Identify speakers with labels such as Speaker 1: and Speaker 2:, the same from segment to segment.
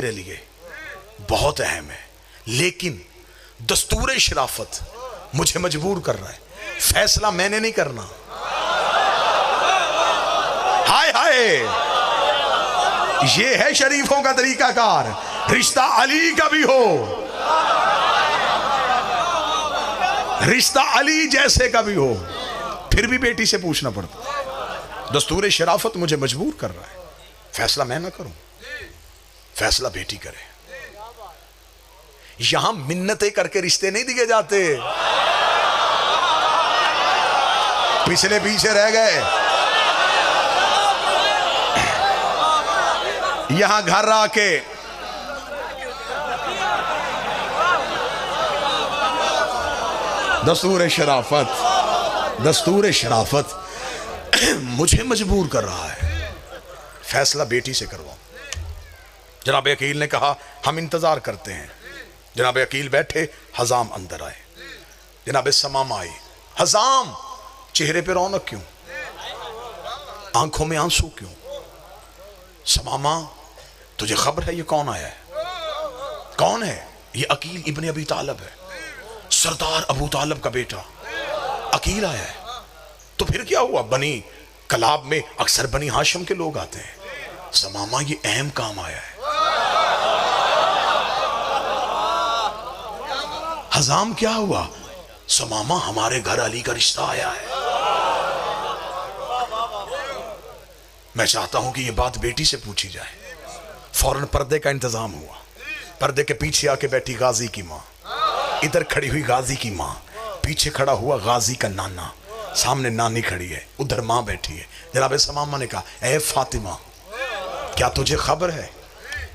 Speaker 1: मेरे लिए बहुत अहम है, लेकिन दस्तूर शराफत मुझे मजबूर कर रहा है। फैसला मैंने नहीं करना। हाय हाय, ये है शरीफों का तरीकाकार। रिश्ता अली का भी हो, रिश्ता अली जैसे का भी हो, फिर भी बेटी से पूछना पड़ता। दस्तूर शराफत मुझे मजबूर कर रहा है। फैसला मैं ना करूं, फैसला बेटी करे। यहां मिन्नतें करके रिश्ते नहीं दिए जाते। पिछले पीछे रह गए। यहां घर आके दस्तूर शराफत, दस्तूर शराफत मुझे मजबूर कर रहा है। फैसला बेटी से करवाओ। जनाब अकील ने कहा हम इंतजार करते हैं। जनाब अकील बैठे, हजाम अंदर आए। जनाब समामा आई। हजाम, चेहरे पे रौनक क्यों, आंखों में आंसू क्यों? समामा, तुझे खबर है ये कौन आया है? कौन है? ये अकील इब्ने अबी तालब है, सरदार अबू तालब का बेटा अकील आया है। तो फिर क्या हुआ? बनी कलाब में अक्सर बनी हाशिम के लोग आते हैं। समामा, ये अहम काम आया है। हजाम, क्या हुआ? समामा, हमारे घर अली का रिश्ता आया है। मैं चाहता हूं कि यह बात बेटी से पूछी जाए। फौरन पर्दे का इंतजाम हुआ। पर्दे के पीछे आके बैठी गाजी की मां, इधर खड़ी हुई गाजी की मां, पीछे खड़ा हुआ गाजी का नाना, सामने नानी खड़ी है, उधर मां बैठी है। जनाब समामा ने कहा, ए फातिमा, क्या तुझे खबर है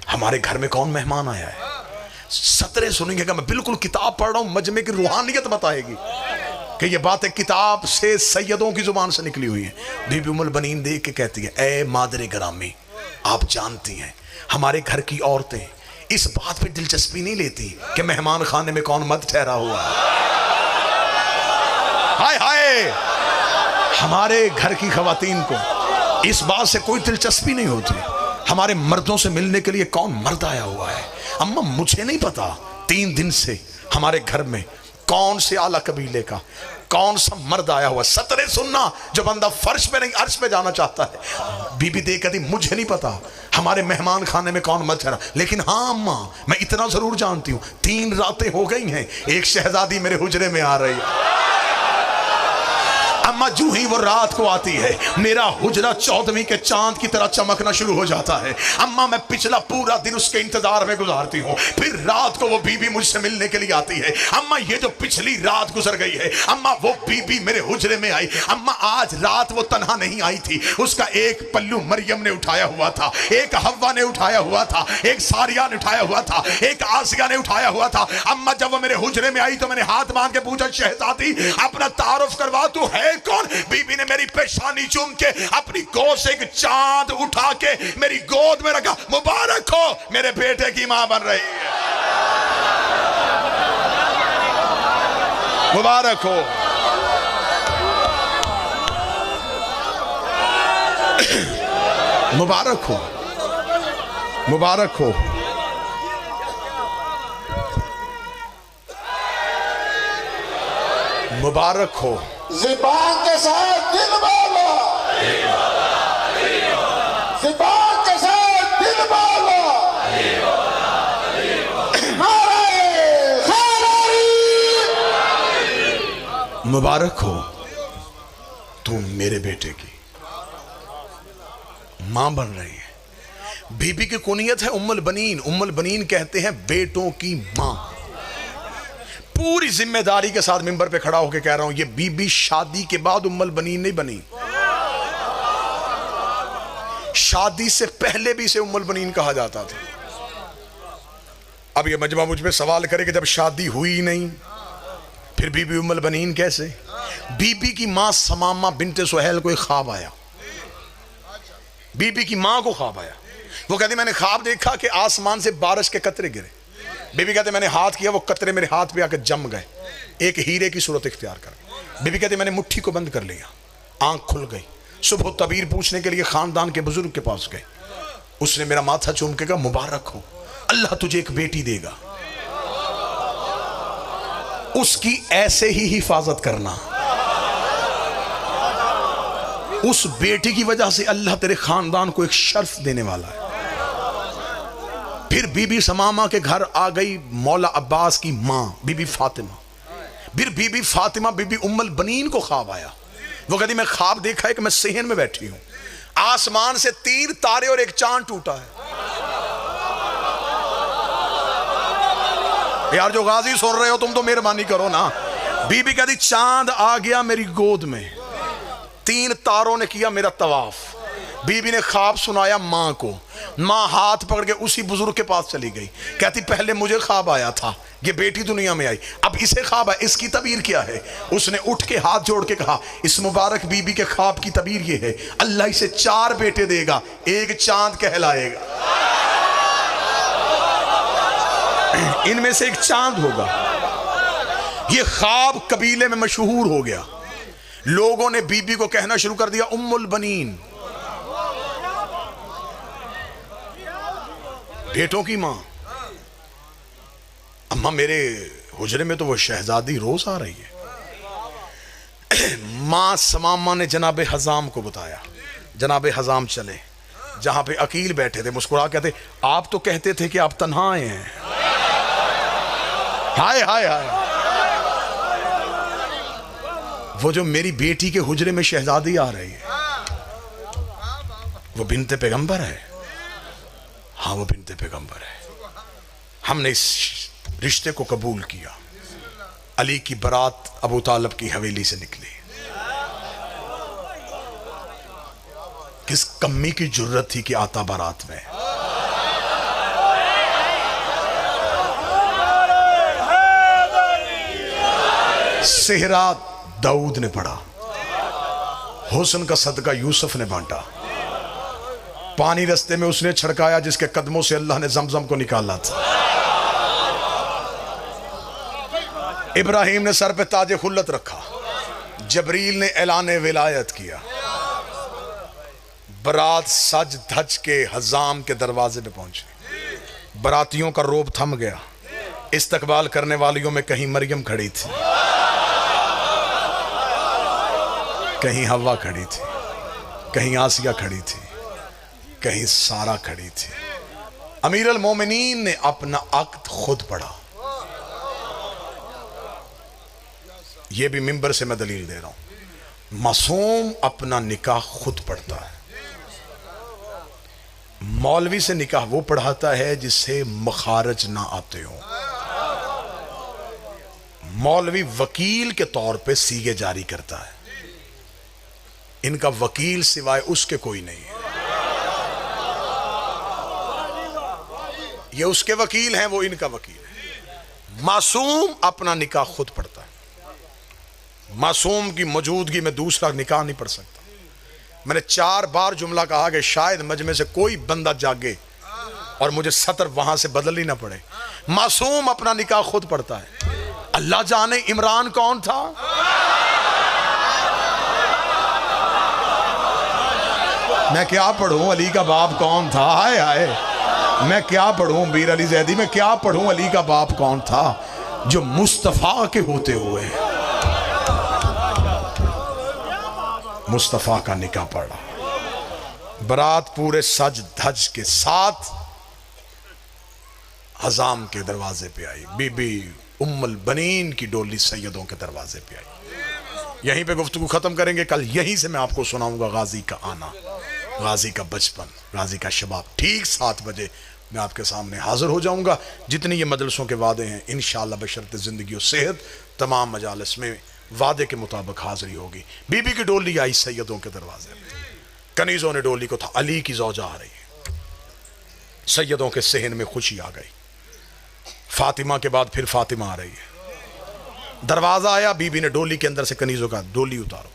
Speaker 1: हमारे घर में कौन मेहमान आया है? सतरे सुनेंगे कि मैं बिल्कुल किताब पढ़ रहा हूं, मजमे की रूहानियत बताएगी कि ये बातें किताब से सैयदों की जुबान से निकली हुई है। बीबी उम्मुल बनीन देख के कहती है, ए मादरे ग्रामी, आप जानती हैं हमारे घर की औरतें इस बात पे दिलचस्पी नहीं लेती कि मेहमान खाने में कौन मर्द ठहरा हुआ है। हाय हाय, हमारे घर की खवातीन को इस बात से कोई दिलचस्पी नहीं होती हमारे मर्दों से मिलने के लिए कौन मर्द आया हुआ है। अम्मा, मुझे नहीं पता 3 दिन से हमारे घर में कौन से आला कबीले का कौन सा मर्द आया हुआ। सतरे सुनना, जो बंदा फर्श पे नहीं अर्श पे जाना चाहता है। बीबी देख कहती, मुझे नहीं पता हमारे मेहमान खाने में कौन मर्द ठहरा, लेकिन हाँ अम्मा, मैं इतना जरूर जानती हूँ 3 रातें हो गई हैं, एक शहजादी मेरे हुजरे में आ रही है। अम्मा, जूं ही वो रात को आती है, मेरा हुजरा 14वीं के चांद की तरह चमकना शुरू हो जाता है। अम्मा, मैं पिछला पूरा दिन उसके इंतजार में गुजारती हूँ, फिर रात को वो बीबी मुझसे मिलने के लिए आती है। अम्मा, ये जो पिछली रात गुजर गई है, अम्मा वो बीबी मेरे हुजरे में आई। अम्मा, आज रात वो तन्हा नहीं आई थी, उसका एक पल्लू मरियम ने उठाया हुआ था, एक हव्वा ने उठाया हुआ था, एक सारिया ने उठाया हुआ था, एक आसिया ने उठाया हुआ था। अम्मा, जब वो मेरे हुजरे में आई तो मैंने हाथ बांध के पूछा, शहजादी अपना तारुफ करवा, तू है कौन? बीबी ने मेरी पेशानी चूम के अपनी गोद से एक चांद उठा के मेरी गोद में रखा। मुबारक हो, मेरे बेटे की मां बन रही है। मुबारक हो। मुबारक हो, मुबारक हो। मुबारक हो।
Speaker 2: ज़ुबान के साथ दिल बोलो, ज़ुबान के साथ दिल बोलो।
Speaker 1: मुबारक हो, तू मेरे बेटे की मां बन रही है। बीबी की कुनियत है उम्मुल बनीन। उम्मुल बनीन कहते हैं बेटों की मां। पूरी जिम्मेदारी के साथ मिंबर पे खड़ा होकर कह रहा हूं, ये बीबी शादी के बाद उम्मुल बनीन नहीं बनी, शादी से पहले भी इसे उम्मुल बनीन कहा जाता था। अब ये मजमा मुझ पे सवाल करे कि जब शादी हुई नहीं फिर बीबी उम्मुल बनीन कैसे? बीबी की मां समामा बिन्ते सुहैल को एक ख्वाब आया। बीबी की मां को ख्वाब आया। वो कहती, मैंने ख्वाब देखा कि आसमान से बारिश के कतरे गिरे। बीबी कहते, मैंने हाथ किया, वो कतरे मेरे हाथ पे आकर जम गए, एक हीरे की सूरत इख्तियार कर। बीबी कहते, मैंने मुट्ठी को बंद कर लिया, आंख खुल गई। सुबह तबीर पूछने के लिए खानदान के बुजुर्ग के पास गए। उसने मेरा माथा चूम के कहा, मुबारक हो, अल्लाह तुझे एक बेटी देगा, उसकी ऐसे ही हिफाजत करना, उस बेटी की वजह से अल्लाह तेरे खानदान को एक शर्फ देने वाला है। फिर बीबी समामा के घर आ गई मौला अब्बास की मां बीबी फातिमा। फिर बीबी फातिमा बीबी उम्मुल बनीन को ख्वाब आया। वो कहती मैं ख्वाब देखा है कि मैं सेहन में बैठी हूं, आसमान से 3 तारे और एक चांद टूटा है। यार जो गाजी सुन रहे हो तुम तो मेहरबानी करो ना। बीबी कहती चांद आ गया मेरी गोद में, 3 तारों ने किया मेरा तवाफ। बीबी ने ख्वाब सुनाया मां को, मां हाथ पकड़ के उसी बुजुर्ग के पास चली गई। कहती पहले मुझे ख्वाब आया था, ये बेटी दुनिया में आई, अब इसे ख्वाब है, इसकी तबीर क्या है? उसने उठ के हाथ जोड़ के कहा इस मुबारक बीबी के ख्वाब की तबीर ये है, अल्लाह इसे 4 बेटे देगा, एक चांद कहलाएगा, इनमें से एक चांद होगा। ये ख्वाब कबीले में मशहूर हो गया। लोगों ने बीबी को कहना शुरू कर दिया उम्मुल बनीन, बेटों की मां। अम्मा मेरे हुजरे में तो वो शहजादी रोज आ रही है। मां समामा ने जनाबे हजाम को बताया। जनाबे हजाम चले जहां पे अकील बैठे थे, मुस्कुरा कहते आप तो कहते थे कि आप तन्हा आए हैं। हाय हाय हाय, वो जो मेरी बेटी के हुजरे में शहजादी आ रही है वो बिन्ते पैगंबर है। हाँ वो बिन्ते पैगंबर है। हमने इस रिश्ते को कबूल किया। अली की बारात अबू तालिब की हवेली से निकली। किस कम्मी की जुर्रत थी कि आता बारात में। सेहरा दाऊद ने पढ़ा, हुस्न का सदका यूसुफ ने बांटा, पानी रस्ते में उसने छिड़काया जिसके कदमों से अल्लाह ने जमजम को निकाला था। इब्राहिम ने सर पे ताजे खुल्लत रखा, जबरील ने ऐलान विलायत किया। बारात सज धज के हजाम के दरवाजे पे पहुंची। बारातियों का रोब थम गया। इस्तकबाल करने वालियों में कहीं मरियम खड़ी थी, कहीं हवा खड़ी थी, कहीं आसिया खड़ी थी, कहीं सारा खड़ी थी। अमीर अल मोमिनीन ने अपना अक्द खुद पढ़ा। यह भी मिंबर से मैं दलील दे रहा हूं। मासूम अपना निकाह खुद पढ़ता है। मौलवी से निकाह वो पढ़ाता है जिससे मखारज ना आते हो। मौलवी वकील के तौर पे सीगे जारी करता है। इनका वकील सिवाय उसके कोई नहीं है। ये उसके वकील हैं, वो इनका वकील है। मासूम अपना निकाह खुद पढ़ता है। मासूम की मौजूदगी में दूसरा निकाह नहीं पढ़ सकता। मैंने 4 बार जुमला कहा कि शायद मजमे से कोई बंदा जागे और मुझे सतर वहां से बदलनी ना पड़े। मासूम अपना निकाह खुद पढ़ता है। अल्लाह जाने इमरान कौन था। मैं क्या पढ़ूं अली का बाप कौन था। हाय हाय, मैं क्या पढ़ूं बीर अली जैदी, मैं क्या पढ़ूं अली का बाप कौन था जो मुस्तफा के होते हुए मुस्तफा का निकाह पढ़ा। बारात पूरे सज धज के साथ हजाम के दरवाजे पे आई। बीबी उम्मुल बनीन की डोली सैयदों के दरवाजे पे आई। यहीं पे गुफ्तगू खत्म करेंगे। कल यहीं से मैं आपको सुनाऊंगा गाजी का आना, गाजी का बचपन, गाजी का शबाब। ठीक 7 बजे मैं आपके सामने हाजिर हो जाऊंगा। जितनी ये मजलिसों के वादे हैं इंशाअल्लाह बशर्ते ज़िंदगी और सेहत तमाम मजालिस में वादे के मुताबिक हाजिरी होगी। बीबी की डोली आई सैयदों के दरवाजे में। कनीज़ों ने डोली को था, अली की ज़ौजा आ रही है। सैयदों के सहन में खुशी आ गई। फातिमा के बाद फिर फातिमा आ रही है। दरवाज़ा आया, बीबी ने डोली के अंदर से कनीज़ों का डोली उतारो।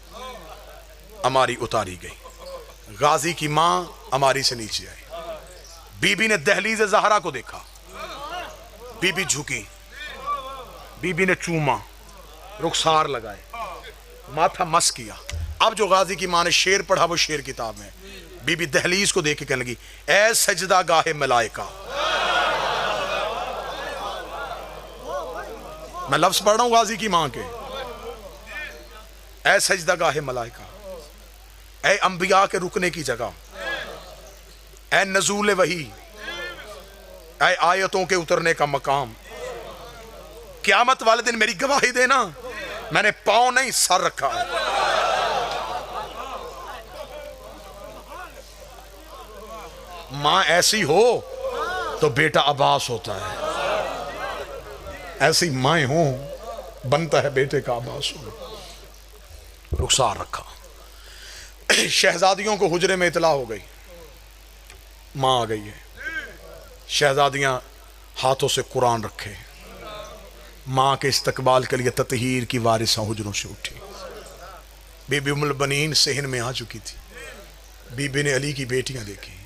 Speaker 1: अमारी उतारी गई। गाजी की माँ अमारी से नीचे आई। बीबी ने दहलीज ज़हरा को देखा। बीबी झुकी, बीबी ने चूमा, रुखसार लगाए, माथा मस किया। अब जो गाजी की मां ने शेर पढ़ा वो शेर किताब में। बीबी दहलीज को देख के कहने लगी, ऐ सजदा गाहे मलाइका, मैं लफ्ज पढ़ रहा हूं गाजी की मां के। ऐ सजदागाह मलाइका, ऐ अंबिया के रुकने की जगह, ऐ नजूल वही, ऐ आयतों के उतरने का मकाम, क़यामत वाले दिन मेरी गवाही देना। मैंने पांव नहीं सर रखा है। मां ऐसी हो तो बेटा अब्बास होता है, ऐसी माएं हो बनता है बेटे का अब्बास हो। रुखसार रखा। शहजादियों को हुजरे में इतला हो गई, मां आ गई है। शहजादियां हाथों से कुरान रखे, मां के इस्तकबाल के लिए ततहीर की वारिसा हुजरों से उठी। बीबी उम्मुल बनीन सेहन में आ चुकी थी। बीबी ने अली की बेटियां देखी।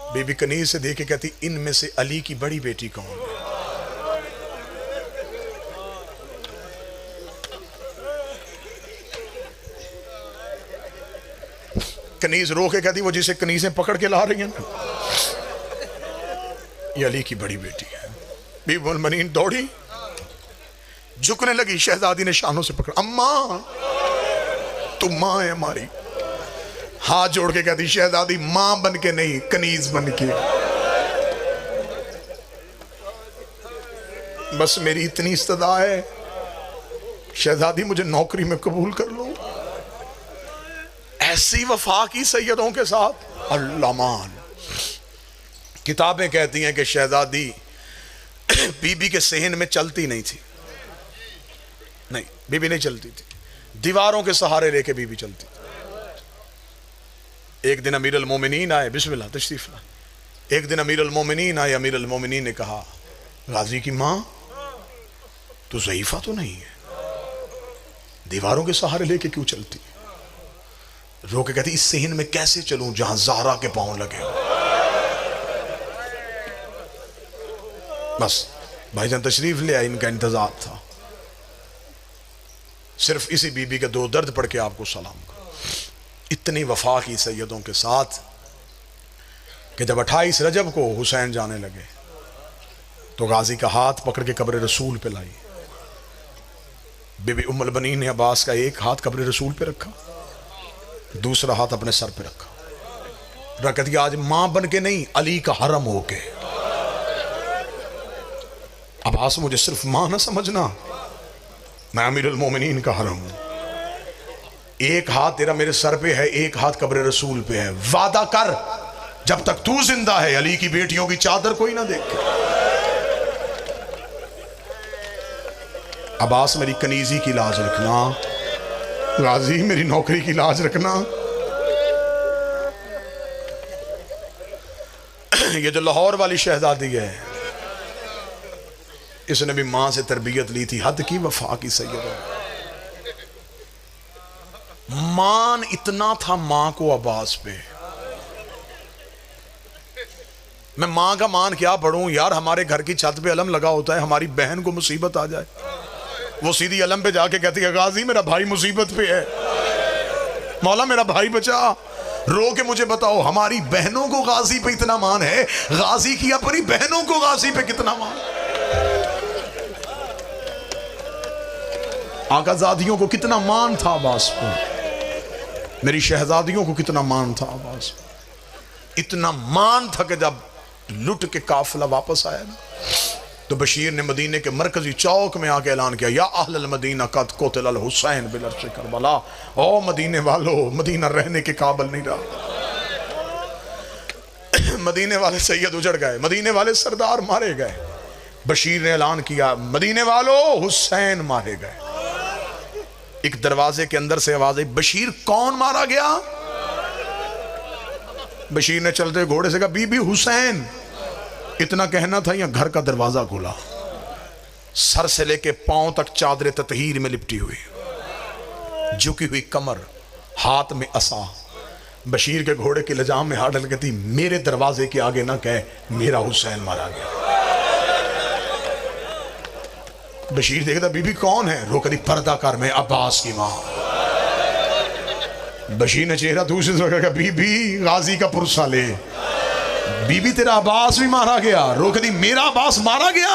Speaker 1: बीबी कनीज से देखे कहती, इनमें से अली की बड़ी बेटी कौन है? कनीज रो के कहती, वो जिसे कनीजें पकड़ के ला रही हैं ना, ये अली की बड़ी बेटी है। बीबी उम्मुल बनीन दौड़ी, झुकने लगी। शहजादी ने शानों से पकड़ा, अम्मा तू मां है हमारी। हाथ जोड़ के कहती, शहजादी मां बन के नहीं, कनीज बन के। बस मेरी इतनी इस्तदा है, शहजादी मुझे नौकरी में कबूल कर लो। ऐसी वफा की सैयदों के साथ। अल्लामान किताबें कहती हैं कि शहजादी बीबी के सेहन में चलती नहीं थी। नहीं, बीबी नहीं चलती थी, दीवारों के सहारे लेके बीबी चलती थी। एक दिन अमीरुल मोमिनीन आए, बिस्मिल्लाह तशरीफ ला। एक दिन अमीरुल मोमिनीन आए। अमीरुल मोमिनीन ने कहा, गाजी की मां तू ज़ईफा तो नहीं है, दीवारों के सहारे लेके क्यों चलती? रो के कहती, इस सेहन में कैसे चलूं जहां ज़हरा के पांव लगे। बस भाईजान तशरीफ ले आए, इनका इंतजार था। सिर्फ इसी बीबी के दो दर्द पढ़ के आपको सलाम करो। इतनी वफा की सैयदों के साथ कि जब 28 रजब को हुसैन जाने लगे तो गाजी का हाथ पकड़ के कब्र रसूल पे लाई। बीबी उम्मुल बनीन ने अब्बास का एक हाथ कब्र रसूल पे रखा, दूसरा हाथ अपने सर पे रखा। रखती, आज मां बन के नहीं, अली का हरम होके। अब्बास मुझे सिर्फ मां ना समझना, मैं अमीरुल मोमिनीन का हरम हूं। एक हाथ तेरा मेरे सर पे है, एक हाथ कब्र रसूल पे है। वादा कर जब तक तू जिंदा है अली की बेटियों की चादर कोई ना देखे। अब्बास मेरी कनीजी की लाज रखना, गाजी मेरी नौकरी की लाज रखना। ये जो लाहौर वाली शहजादी है, इसने भी मां से तरबियत ली थी। हद की वफा की सैयदा। मान इतना था मां को अब्बास पे। मैं मां का मान क्या पढ़ूं यार। हमारे घर की छत पे अलम लगा होता है, हमारी बहन को मुसीबत आ जाए, वो सीधी अलम पे जाके कहती है, गाजी मेरा भाई मुसीबत पे है, मौला मेरा भाई बचा। रो के मुझे बताओ, हमारी बहनों को गाजी पे इतना मान है, गाजी की अपनी बहनों को गाजी पे कितना मान। आकाजादियों को कितना मान था अब्बास पे, मेरी शहजादियों को कितना मान था अब्बास पे। इतना मान था कि जब लुट के काफिला वापस आया ना, तो बशीर ने मदीने के मरकजी चौक में आके ऐलान किया, या अहलल मदीना कद कुतिल अल हुसैन बिल अर्श करबला। ओ मदीने वालों, मदीना रहने के काबिल नहीं रहा। मदीने वाले सैयद उजड़ गए, मदीने वाले सरदार मारे गए। बशीर ने ऐलान किया, मदीने वालों हुसैन मारे गए। एक दरवाजे के अंदर से आवाज आई, बशीर कौन मारा गया? बशीर ने चलते घोड़े से कहा, बीबी हुसैन। इतना कहना था, यहां घर का दरवाजा खुला, सर से लेके पांव तक चादर ततहीर में लिपटी हुई, झुकी हुई कमर, हाथ में असा। बशीर के घोड़े की लजाम में हाथ डाल कहती, मेरे दरवाजे के आगे ना कहे मेरा हुसैन मारा गया। बशीर देखता, बीबी कौन है? रो करी, पर्दा कर, मैं अब्बास की मां। बशीर ने चेहरा दूसरी तरफ कहा, बीबी गाजी का पुरसा ले। बीबी तेरा अब्बास भी मारा गया। रो करी, मेरा अब्बास मारा गया?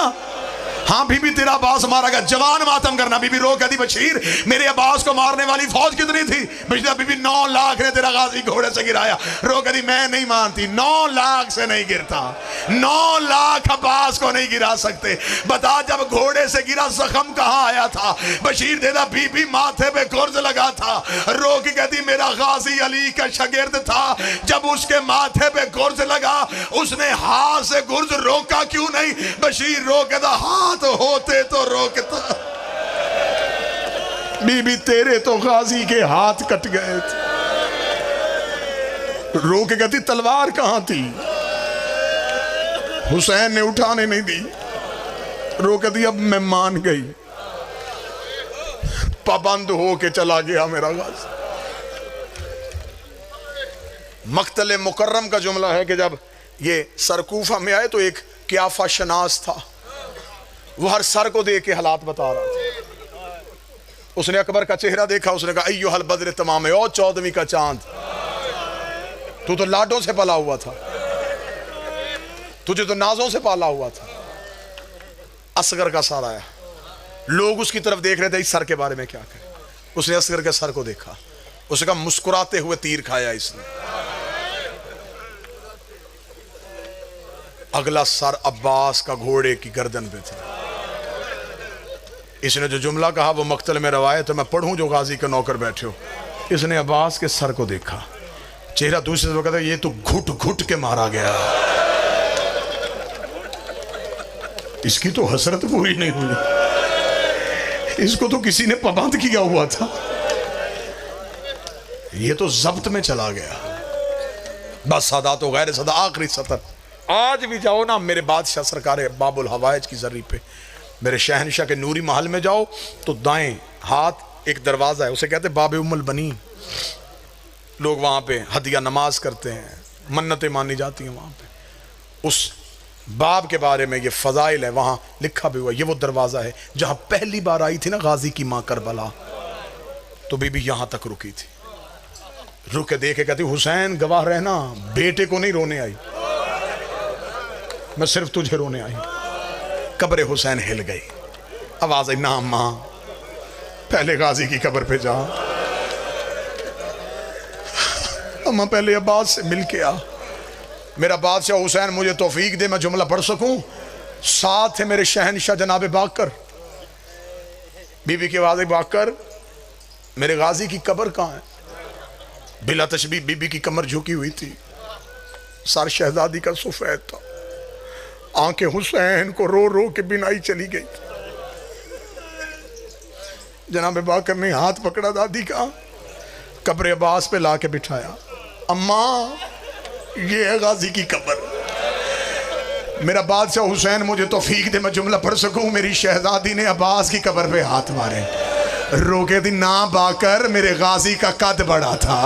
Speaker 1: हाँ बीबी तेरा अब्बास मारा गया, जवान मातम करना। बीबी रो कहती बशीर मेरे अब्बास को मारने वाली फौज कितनी थी? बशीर बीबी 9 लाख ने तेरा गाजी घोड़े से गिराया। रो कहती मैं नहीं मानती, 9 लाख से नहीं गिरता, 9 लाख अब्बास को नहीं गिरा सकते। बता जब घोड़े से गिरा जख्म कहाँ आया था? बशीर देदा बीबी माथे पे गुर्ज लगा था। रो की कहती मेरा गाजी अली का शागिर्द था, जब उसके माथे पे गुर्ज लगा उसने हाथ से गुर्ज रोका क्यों नहीं? बशीर रो कहता हाथ होते तो रोकता। बीबी तेरे तो गाजी के हाथ कट गए थे। रो के कहती तलवार कहां थी? हुसैन ने उठाने नहीं दी। रो कहती अब मैं मान गई, पाबंद हो के चला गया मेरा गाजी। मक्तल मुकर्रम का जुमला है कि जब ये सरकूफा में आए तो एक क्याफा शनास था, वो हर सर को देख के हालात बता रहा था। उसने अकबर का चेहरा देखा, उसने कहा अय्यो हल बद्र तमाम, ओ 14वीं का चांद, तू तो लाडों से पला हुआ था, तुझे तो नाजों से पाला हुआ था। असगर का सर आया, लोग उसकी तरफ देख रहे थे इस सर के बारे में क्या करें। उसने असगर के सर को देखा, उसने कहा मुस्कुराते हुए तीर खाया इसने। अगला सर अब्बास का घोड़े की गर्दन पे था। इसने जो जुमला कहा वो मक्तल में रवायत है, मैं पढ़ूं जो गाजी के नौकर बैठे हो। इसने अब्बास के सर को देखा, चेहरा दूसरे से कहता ये तो घुट घुट के मारा गया, इसकी तो हसरत पूरी नहीं हुई, इसको तो किसी ने पाबंद किया हुआ था, ये तो जब्त में चला गया। बस सदा तो गैर सदा आखिरी सतर। आज भी जाओ ना मेरे बादशाह सरकार बाबुल हवाइज की जर्री पे, मेरे शहनशाह के नूरी महल में जाओ तो दाएं हाथ एक दरवाज़ा है, उसे कहते बाब उम्मुल बनीन। लोग वहाँ पे हदिया नमाज करते हैं, मन्नतें मानी जाती हैं वहाँ पे। उस बाब के बारे में ये फ़ज़ाइल है, वहाँ लिखा भी हुआ। ये वो दरवाज़ा है जहाँ पहली बार आई थी ना गाजी की माँ करबला, तो बीबी यहाँ तक रुकी थी। रुक के देखे कहती हुसैन गवाह रहना, बेटे को नहीं रोने आई, मैं सिर्फ तुझे रोने आई। कब्र हुसैन हिल गई, आवाज आई ना मां पहले गाजी की कब्र पे जा, अम्मा पहले अब्बास से मिल के आ, मेरा बादशाह हुसैन मुझे तौफीक दे मैं जुमला पढ़ सकूं, साथ है मेरे शहनशाह जनाब बाकर। बीबी की आवाज बाकर मेरे गाजी की कब्र कहाँ है? बिला तशबी बीबी की कमर झुकी हुई थी, सर शहजादी का सफेद था, आंखें हुसैन को रो रो के बिनाई चली गई। जनाब बाकर ने हाथ पकड़ा दादी का, कब्र अब्बास पे ला के बिठाया। अम्मा ये है गाजी की कब्र, मेरा बादशाह हुसैन मुझे तौफीक दे मैं जुमला पढ़ सकूं। मेरी शहजादी ने अब्बास की कब्र पे हाथ मारे, रोके दी ना बाकर मेरे गाजी का कद बड़ा था,